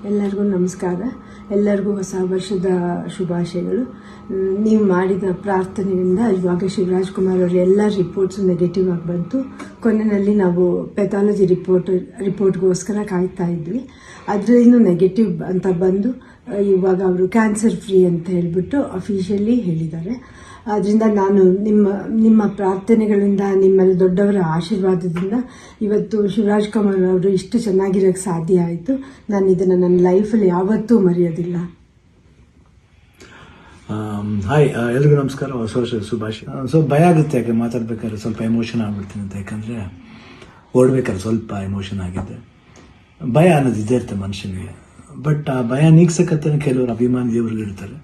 ಎಲ್ಲರಿಗೂ ನಮಸ್ಕಾರ. ಎಲ್ಲರಿಗೂ ಹೊಸ ವರ್ಷದ ಶುಭಾಶಯಗಳು. ನೀವು ಮಾಡಿದ ಪ್ರಾರ್ಥನೆಯಿಂದ ಇವಾಗ ಶಿವರಾಜ್ ಕುಮಾರ್ ಅವರ ಎಲ್ಲ ರಿಪೋರ್ಟ್ಸ್ ನೆಗೆಟಿವ್ ಆಗಿ ಬಂತು. ಕೊನೆಯಲ್ಲಿ ನಾವು ಪೆಥಾಲಜಿ ರಿಪೋರ್ಟ್ಗೋಸ್ಕರ ಕಾಯ್ತಾ ಇದ್ವಿ. ಅದರಲ್ಲೂ ನೆಗೆಟಿವ್ ಅಂತ ಬಂದು ಇವಾಗ ಅವರು ಕ್ಯಾನ್ಸರ್ ಫ್ರೀ ಅಂತ ಹೇಳಿಬಿಟ್ಟು ಅಫಿಷಿಯಲಿ ಹೇಳಿದ್ದಾರೆ. ಆದ್ದರಿಂದ ನಾನು ನಿಮ್ಮ ಪ್ರಾರ್ಥನೆಗಳಿಂದ, ನಿಮ್ಮೆಲ್ಲ ದೊಡ್ಡವರ ಆಶೀರ್ವಾದದಿಂದ ಇವತ್ತು ಶಿವರಾಜ್ ಕುಮಾರ್ ಅವರು ಇಷ್ಟು ಚೆನ್ನಾಗಿರೋಕ್ಕೆ ಸಾಧ್ಯ ಆಯಿತು. ನಾನು ಇದನ್ನು ನನ್ನ ಲೈಫಲ್ಲಿ ಯಾವತ್ತೂ ಮರೆಯೋದಿಲ್ಲ. ಹಾಯ್, ಎಲ್ರಿಗೂ ನಮಸ್ಕಾರ, ಹೊಸ ವರ್ಷದ ಶುಭಾಶಯ. ಭಯ ಆಗುತ್ತೆ, ಯಾಕೆ ಮಾತಾಡ್ಬೇಕಾದ್ರೆ ಸ್ವಲ್ಪ ಎಮೋಷನ್ ಆಗ್ಬಿಡ್ತೀನಿ ಅಂತ. ಯಾಕಂದರೆ ಓಡ್ಬೇಕಾದ್ರೆ ಸ್ವಲ್ಪ ಎಮೋಷನ್ ಆಗಿದೆ. ಭಯ ಅನ್ನೋದು ಇದ್ದೇ ಇರುತ್ತೆ ಮನುಷ್ಯನಿಗೆ. ಬಟ್ ಆ ಭಯ ನೀಗ್ಸಕ್ಕಂತ ಕೆಲವರು ಅಭಿಮಾನಿ ದೇವರುಗಳಿರ್ತಾರೆ,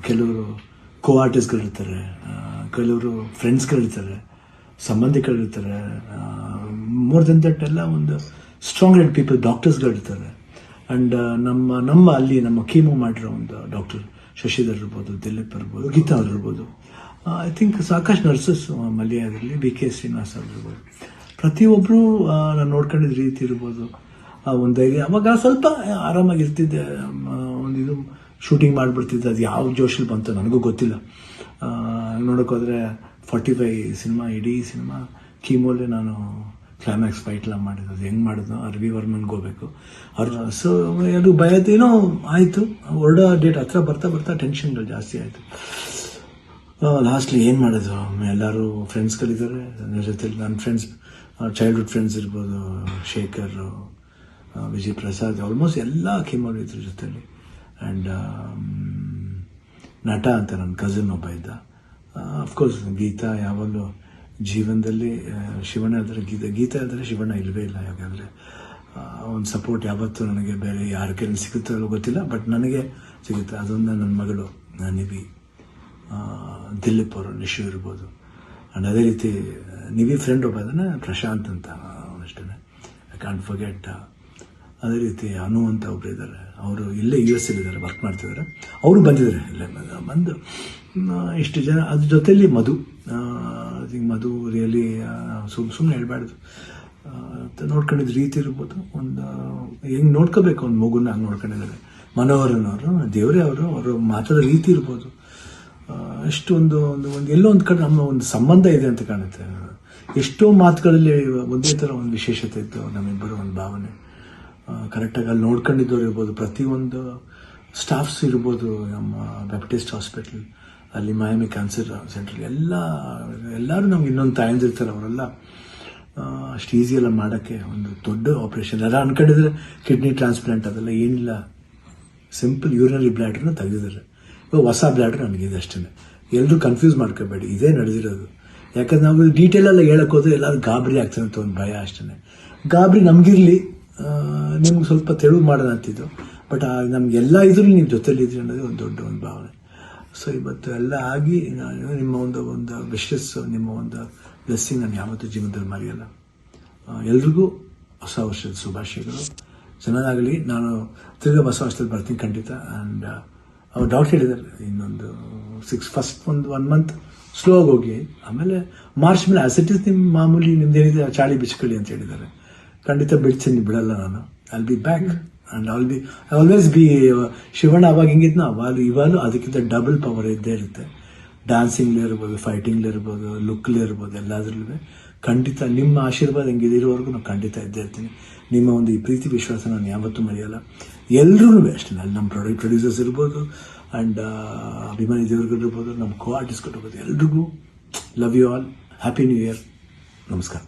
ಕೆಲವರು ಆರ್ಟಿಸ್ಟ್ಗಳಿರ್ತಾರೆ, ಕೆಲವರು ಫ್ರೆಂಡ್ಸ್ಗಳಿರ್ತಾರೆ, ಸಂಬಂಧಿಕರಿರ್ತಾರೆ. ಮೋರ್ ದೆನ್ ದಟ್ ಎಲ್ಲ ಒಂದು ಸ್ಟ್ರಾಂಗ್ ಹೆಡ್ ಪೀಪಲ್, ಡಾಕ್ಟರ್ಸ್ಗಳಿರ್ತಾರೆ. ಆ್ಯಂಡ್ ನಮ್ಮ ಕೀಮೋ ಮಾಡಿರೋ ಒಂದು ಡಾಕ್ಟರ್ ಶಶಿಧರ್ ಇರ್ಬೋದು, ದಿಲೀಪ್ ಇರ್ಬೋದು, ಗೀತಾ ಅವ್ರು ಇರ್ಬೋದು, ಐ ಥಿಂಕ್ ಸಾಕಷ್ಟು ನರ್ಸಸ್ ಮಲ್ಯಾದಲ್ಲಿ BK ಶ್ರೀನಿವಾಸ್ ಅವ್ರು ಇರ್ಬೋದು. ಪ್ರತಿಯೊಬ್ಬರು ನಾನು ನೋಡ್ಕೊಂಡಿದ್ದ ರೀತಿ ಇರ್ಬೋದು, ಒಂದು ಧೈರ್ಯ. ಅವಾಗ ಸ್ವಲ್ಪ ಆರಾಮಾಗಿರ್ತಿದ್ದೆ. ಇದು ಶೂಟಿಂಗ್ ಮಾಡಿಬಿಡ್ತಿದ್ದೆ. ಅದು ಯಾವ ಜೋಶಲ್ಲಿ ಬಂತು ನನಗೂ ಗೊತ್ತಿಲ್ಲ. ನೋಡೋಕ್ಕೋದ್ರೆ 45 ಸಿನಿಮಾ, ಇಡೀ ಸಿನಿಮಾ ಕೀಮೋಲೆ ನಾನು ಕ್ಲೈಮ್ಯಾಕ್ಸ್ ಫೈಟ್ಲ ಮಾಡಿದ್ದು. ಅದು ಹೆಂಗೆ ಮಾಡಿದ್ನೋ ರವಿ ವರ್ಮನ್ಗೆ ಹೋಗ್ಬೇಕು ಸೊ ಅದು ಭಯದೇನೋ ಆಯಿತು. ಹೊರಡೋ ಡೇಟ್ ಹತ್ರ ಬರ್ತಾ ಟೆನ್ಷನ್ಗಳು ಜಾಸ್ತಿ ಆಯಿತು. ಲಾಸ್ಟ್ಲಿ ಏನು ಮಾಡೋದು, ಎಲ್ಲರೂ ಫ್ರೆಂಡ್ಸ್ಗಳಿದ್ದಾರೆ ನನ್ನ ಜೊತೆಲಿ. ನನ್ನ ಫ್ರೆಂಡ್ಸ್, ಚೈಲ್ಡ್ಹುಡ್ ಫ್ರೆಂಡ್ಸ್ ಇರ್ಬೋದು, ಶೇಖರ್, ವಿಜಯ್ ಪ್ರಸಾದ್, ಆಲ್ಮೋಸ್ಟ್ ಎಲ್ಲ ಕೀಮೋಲ್ ಇದ್ರ ಜೊತೆಲಿ. ಆ್ಯಂಡ್ ನಟ ಅಂತ ನನ್ನ ಕಸಿನ್ ಒಬ್ಬ ಇದ್ದ. ಅಫ್ಕೋರ್ಸ್ ಗೀತಾ ಯಾವಾಗಲೂ ಜೀವನದಲ್ಲಿ ಶಿವಣ್ಣ ಇದ್ದರೆ ಗೀತಾ ಇದ್ದರೆ ಶಿವಣ್ಣ ಇಲ್ಲವೇ ಇಲ್ಲ. ಯಾಕಂದರೆ ಒಂದು ಸಪೋರ್ಟ್ ಯಾವತ್ತೂ ನನಗೆ ಬೇರೆ ಯಾರ ಕೈಲಿ ಸಿಗುತ್ತೋ ಗೊತ್ತಿಲ್ಲ, ಬಟ್ ನನಗೆ ಸಿಗುತ್ತೆ. ಅದೊಂದು ನನ್ನ ಮಗಳು ನಿವಿ, ದಿಲೀಪ್ ಅವರು, ನಿಶು ಇರ್ಬೋದು. ಆ್ಯಂಡ್ ಅದೇ ರೀತಿ ನಿವಿ ಫ್ರೆಂಡ್ ಒಬ್ಬ ಅದನ್ನು ಪ್ರಶಾಂತ್ ಅಂತ ಅಷ್ಟೇ, ಐ ಕಾಂಟ್ ಫರ್ಗೆಟ್. ಅದೇ ರೀತಿ ಅನು ಅಂತ ಒಬ್ಬರು ಇದ್ದಾರೆ, ಅವರು ಇಲ್ಲೇ US ಇದ್ದಾರೆ, ವರ್ಕ್ ಮಾಡ್ತಿದ್ದಾರೆ. ಅವರು ಬಂದಿದ್ದಾರೆ ಇಲ್ಲೇ ಬಂದು ಇಷ್ಟು ಜನ. ಅದ್ರ ಜೊತೆಯಲ್ಲಿ ಮಧು ರಿಯಲಿ ಸುಮ್ಮನೆ ಹೇಳ್ಬಾರ್ದು, ನೋಡ್ಕೊಂಡಿದ್ದ ರೀತಿ ಇರ್ಬೋದು. ಒಂದು ಹೆಂಗೆ ನೋಡ್ಕೋಬೇಕು ಒಂದು ಮಗುನ ಹಂಗೆ ನೋಡ್ಕೊಂಡಿದ್ದಾರೆ. ಮನೋಹರನವರು, ದೇವರೇ ಅವರು ಮಾತಾಡೋ ರೀತಿ ಇರ್ಬೋದು, ಎಷ್ಟು ಒಂದು ಎಲ್ಲೋ ಒಂದು ಕಡೆ ನಮ್ಮ ಒಂದು ಸಂಬಂಧ ಇದೆ ಅಂತ ಕಾಣುತ್ತೆ. ಎಷ್ಟೋ ಮಾತುಗಳಲ್ಲಿ ಒಂದೇ ಥರ ಒಂದು ವಿಶೇಷತೆ ಇತ್ತು ನಮ್ಮಿಬ್ಬರು, ಒಂದು ಭಾವನೆ. ಕರೆಕ್ಟಾಗಿ ಅಲ್ಲಿ ನೋಡ್ಕೊಂಡಿದ್ದವ್ರು ಇರ್ಬೋದು, ಪ್ರತಿಯೊಂದು ಸ್ಟಾಫ್ಸ್ ಇರ್ಬೋದು, ನಮ್ಮ ಬ್ಯಾಪ್ಟಿಸ್ಟ್ ಹಾಸ್ಪಿಟಲ್ ಅಲ್ಲಿ, ಮಯಾಮಿ ಕ್ಯಾನ್ಸರ್ ಸೆಂಟ್ರಲ್, ಎಲ್ಲರೂ ನಮ್ಗೆ ಇನ್ನೊಂದು ತಾಯಂದಿರ್ತಾರೆ. ಅವರೆಲ್ಲ ಅಷ್ಟು ಈಸಿಯೆಲ್ಲ ಮಾಡೋಕ್ಕೆ ಒಂದು ದೊಡ್ಡ ಆಪ್ರೇಷನ್. ಎಲ್ಲ ಅನ್ಕೊಂಡಿದ್ರೆ ಕಿಡ್ನಿ ಟ್ರಾನ್ಸ್ಪ್ಲಾಂಟ್ ಅದೆಲ್ಲ ಏನಿಲ್ಲ, ಸಿಂಪಲ್ ಯೂರಿನರಿ ಬ್ಲ್ಯಾಡ್ರನ್ನ ತೆಗೆದಿದ್ದಾರೆ. ಇವಾಗ ಹೊಸ ಬ್ಲ್ಯಾಡ್ರ್ ನನಗಿದೆ ಅಷ್ಟೇ. ಎಲ್ಲರೂ ಕನ್ಫ್ಯೂಸ್ ಮಾಡ್ಕೋಬೇಡಿ, ಇದೇ ನಡೆದಿರೋದು. ಯಾಕಂದ್ರೆ ನಾವು ಡೀಟೇಲೆಲ್ಲ ಹೇಳಕ್ಕೆ ಹೋದ್ರೆ ಎಲ್ಲರೂ ಗಾಬರಿ ಆಗ್ತಾರೆ ಅಂತ ಒಂದು ಭಯ ಅಷ್ಟೇ. ಗಾಬರಿ ನಮಗಿರಲಿ, ನಿಮ್ಗೆ ಸ್ವಲ್ಪ ತೆಳು ಮಾಡೋಣ ಅಂತಿದ್ದು, ಬಟ್ ನಮಗೆಲ್ಲ ಇದ್ರೂ ನೀವು ಜೊತೆಲಿದ್ರಿ ಅನ್ನೋದೇ ಒಂದು ದೊಡ್ಡ ಒಂದು ಭಾವನೆ. ಸೊ ಇವತ್ತು ಎಲ್ಲ ಆಗಿ ನಿಮ್ಮ ಒಂದು ವಿಶಸ್, ನಿಮ್ಮ ಒಂದು ಬ್ಲೆಸ್ಸಿಂಗ್ ನಾನು ಯಾವತ್ತೂ ಜೀವನದಲ್ಲಿ ಮರೆಯಲ್ಲ. ಎಲ್ರಿಗೂ ಹೊಸ ವರ್ಷದ ಶುಭಾಶಯಗಳು. ಚೆನ್ನಾಗಲಿ. ನಾನು ತಿರ್ಗಾ ಹೊಸ ವರ್ಷದಲ್ಲಿ ಬರ್ತೀನಿ ಖಂಡಿತ. ಆ್ಯಂಡ್ ಅವ್ರು ಡಾಕ್ಟರ್ ಹೇಳಿದ್ದಾರೆ, ಇನ್ನೊಂದು ಫಸ್ಟ್ ಒಂದು 1 ಮಂತ್ ಸ್ಲೋ ಆಗಿ ಹೋಗಿ, ಆಮೇಲೆ ಮಾರ್ಚ್ ಮೇಲೆ ಆಸಿಟಿಸ್ ನಿಮ್ಮ ಮಾಮೂಲಿ ನಿಮ್ದೇನಿದೆ ಚಾಳಿ ಬಿಚ್ಕೊಳ್ಳಿ ಅಂತ ಹೇಳಿದ್ದಾರೆ. ಖಂಡಿತ ಬಿಡ್ತೀನಿ, ಬಿಡಲ್ಲ ನಾನು. I'll be back and I always B Shivanna. ಅವಾಗ ಹೆಂಗಿದ್ನೋ ಇವಾಗಲೂ ಅದಕ್ಕಿಂತ ಡಬಲ್ ಪವರ್ ಇದ್ದೇ ಇರುತ್ತೆ. ಡ್ಯಾನ್ಸಿಂಗ್ಲೇ ಇರ್ಬೋದು, ಫೈಟಿಂಗ್ಲೇ ಇರ್ಬೋದು, ಲುಕ್ಲೇ ಇರ್ಬೋದು, ಎಲ್ಲದರಲ್ಲೂ ಖಂಡಿತ ನಿಮ್ಮ ಆಶೀರ್ವಾದ ಹೆಂಗಿದಿರೋವರೆಗೂ ನಾನು ಖಂಡಿತ ಇದ್ದೇ ಇರ್ತೀನಿ. ನಿಮ್ಮ ಒಂದು ಈ ಪ್ರೀತಿ ವಿಶ್ವಾಸ ನಾನು ಯಾವತ್ತೂ ಮರೆಯಲ್ಲ. ಎಲ್ರೂ ಅಷ್ಟೇ, ಅಲ್ಲಿ ನಮ್ಮ ಪ್ರೊಡ್ಯೂಸರ್ಸ್ ಇರ್ಬೋದು, ಆ್ಯಂಡ್ ಅಭಿಮಾನಿ ದೇವರುಗಳಿರ್ಬೋದು, ನಮ್ಮ ಆರ್ಟಿಸ್ಟ್ಗಳಿರ್ಬೋದು, ಎಲ್ರಿಗೂ love you all. Happy new year. ನಮಸ್ಕಾರ.